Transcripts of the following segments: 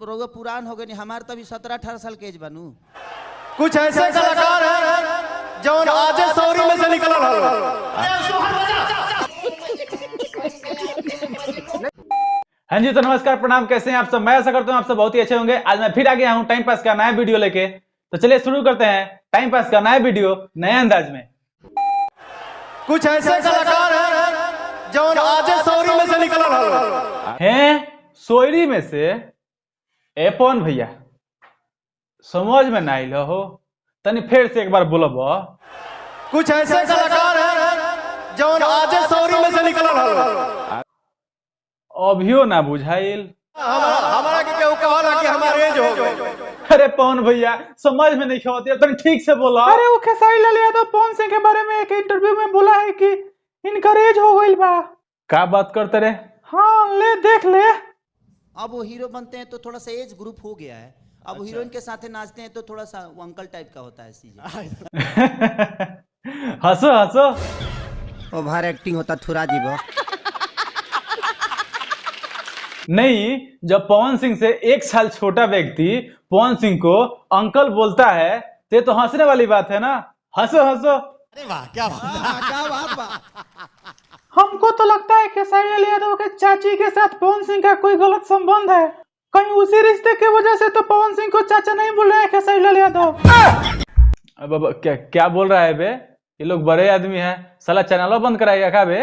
रोग पुरान हो गए हमारे तो अभी 17-18 साल के एज बनू। कुछ ऐसे कलाकार हैं जो आज सौरी में से निकल हाँ जी, तो नमस्कार, प्रणाम। कैसे हैं आप सब? मैं आशा करता हूँ आप सब बहुत ही अच्छे होंगे। आज मैं फिर आ गया हूँ टाइम पास का नया वीडियो लेके। तो चलिए शुरू करते हैं टाइम पास का नया वीडियो नए अंदाज में। कुछ ऐसे कलाकार हैं जो आज सौरी में से निकल हैं सोयरी में से एपन भैया समझ में नहीं हो, तनी फिर से एक बार बोलब। कुछ ऐसे कलाकार हैं जो आज सौरी में से निकल अभियो ना बुझाइल हमारा के केहू कहला कि हमारे एज हो गए। अरे पवन भैया समझ में नहीं होती, तनी ठीक से बोला। अरे वो खेसारी लाल यादव पवन सिंह के बारे में एक इंटरव्यू में बोला है कि इनका एज हो गई बा। क्या बात करते रे? हाँ ले देख ले। अब वो हीरो बनते हैं तो थोड़ा सा एज ग्रुप हो गया है। अब हीरोइन के साथ नाचते हैं तो थोड़ा सा वो अंकल टाइप का होता है सीजन। हंसो हंसो। ओवर एक्टिंग होता थोड़ा जीवो। नहीं, जब पवन सिंह से 1 साल छोटा व्यक्ति पवन सिंह को अंकल बोलता है तो ये तो हंसने वाली बात है ना। हंसो हंसो। अरे वाह, क्या बात। हमको तो लगता है खेसारी लाल यादव के चाची के साथ पवन सिंह का कोई गलत संबंध है। कहीं उसी रिश्ते की वजह से तो पवन सिंह को चाचा नहीं बोल रहे हैं खेसारी लाल यादव। अब क्या बोल रहा है बे? ये लोग बड़े आदमी हैं, साला चैनल बंद कराएगा क्या बे?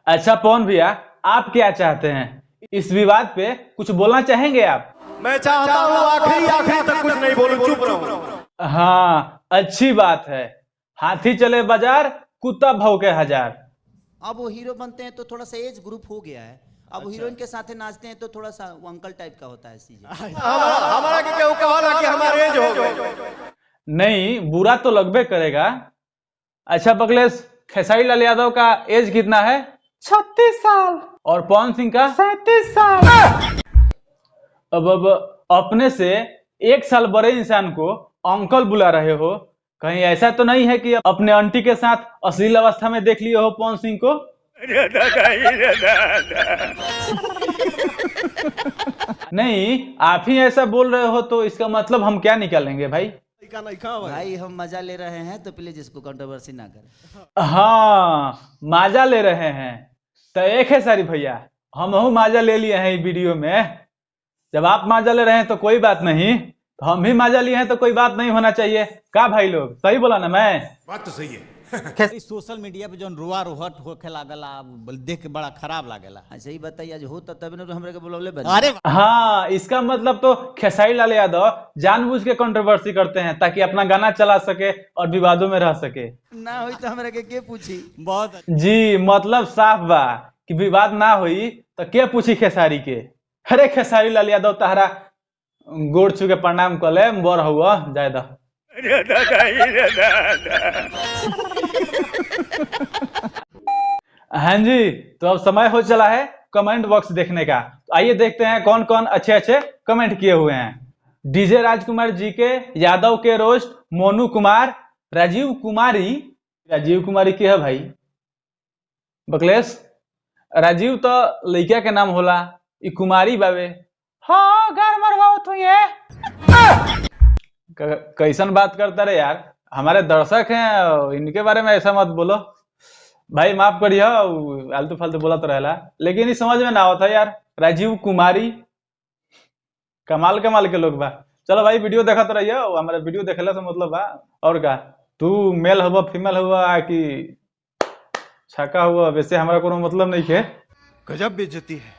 अच्छा पवन भैया, आप क्या चाहते हैं? इस विवाद पे कुछ बोलना चाहेंगे आप? मैं चाहता हूँ आखिरी तक कुछ नहीं बोलूं, चुप रहूं। हाँ, अच्छी बात है। हाथी चले बाजार, कुत्ता भौंके हजार। अब वो हीरो बनते हैं तो थोड़ा सा एज ग्रुप हो गया है। अब हीरोइन के साथ नाचते हैं तो थोड़ा सा वो अंकल टाइप का होता है सीजन। हमारा के केहू कहला कि हमारे एज हो गए। नहीं, बुरा तो लगबे करेगा। अच्छा बकलेश, खेसारी लाल यादव का एज कितना है? 36 साल। और पवन सिंह का? 37 साल। अब अपने से 1 साल बड़े इंसान को अंकल बुला रहे हो। कहीं ऐसा तो नहीं है कि अपने आंटी के साथ अश्लील अवस्था में देख लिए हो पवन सिंह को? नहीं, आप ही ऐसा बोल रहे हो तो इसका मतलब हम क्या निकालेंगे भाई? भाई हम मजा ले रहे हैं तो प्लीज इसको कंट्रोवर्सी ना करें। हाँ, मजा ले रहे हैं तो एक है सारी भैया, हम मजा ले लिए हैं वीडियो में। जब आप मजा ले रहे हैं तो कोई बात नहीं, तो हम भी मजा लिए हैं तो कोई बात नहीं होना चाहिए। का भाई लोग सही बोला ना? मैं बात तो सही है। सोशल मीडिया पे जौन रुआ रोहट होखे लागला, देख के बड़ा खराब लागेला। अच्छा ही बताइए, आज हो तब न हमरे के बोलले अरे हाँ, इसका मतलब तो खेसारी लाल यादव जानबूझ के कंट्रोवर्सी करते हैं ताकि अपना गाना चला सके और विवादों में रह सके। ना हुई तो हमरे के पूछी। बहुत जी, मतलब साफ बा कि विवाद ना हुई तो के पूछी खेसारी के। अरे खेसारी लाल यादव तहरा गोड़ छू के प्रणाम कर ले, बोर हुआ जायदा। हाँ जी, तो अब समय हो चला है कमेंट बॉक्स देखने का। तो आइए देखते हैं कौन कौन अच्छे अच्छे कमेंट किए हुए हैं। डीजे राजकुमार जी के, यादव के रोस्ट, मोनू कुमार, राजीव कुमारी के है भाई बकलेश। राजीव तो लड़का के नाम होला, ई कुमारी बाबे। हाँ घर मरवाओ तो ये। कैसन बात करता रे यार, हमारे दर्शक हैं, इनके बारे में ऐसा मत बोलो भाई। माफ करिए, आलतू फालतू बोला तो रहला, लेकिन ये समझ में ना होता यार। राजीव कुमारी, कमाल के लोग बा। चलो भाई वीडियो देखा तो रहिए, हमारे वीडियो देखेला से मतलब बा। और का तू मेल हुआ फीमेल हुआ कि छाका हुआ, वैसे हमारा कोनो मतलब नहीं है। गजब बेइज्जती है।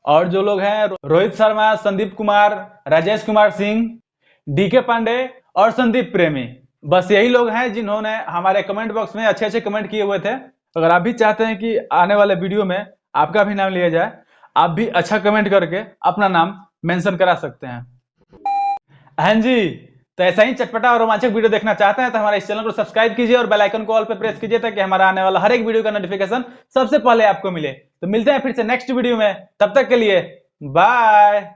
और जो लोग हैं, रोहित शर्मा, संदीप कुमार, राजेश कुमार सिंह, डीके पांडे और संदीप प्रेमी, बस यही लोग हैं जिन्होंने हमारे कमेंट बॉक्स में अच्छे अच्छे कमेंट किए हुए थे। अगर आप भी चाहते हैं कि आने वाले वीडियो में आपका भी नाम लिया जाए, आप भी अच्छा कमेंट करके अपना नाम मेंशन करा सकते हैं। हाँ जी, तो ऐसा ही चटपटा और रोमांचक वीडियो देखना चाहते हैं तो हमारे इस चैनल को सब्सक्राइब कीजिए और बेल आइकन को ऑल पे प्रेस कीजिए ताकि हमारा आने वाला हर एक वीडियो का नोटिफिकेशन सबसे पहले आपको मिले। तो मिलते हैं फिर से नेक्स्ट वीडियो में, तब तक के लिए बाय।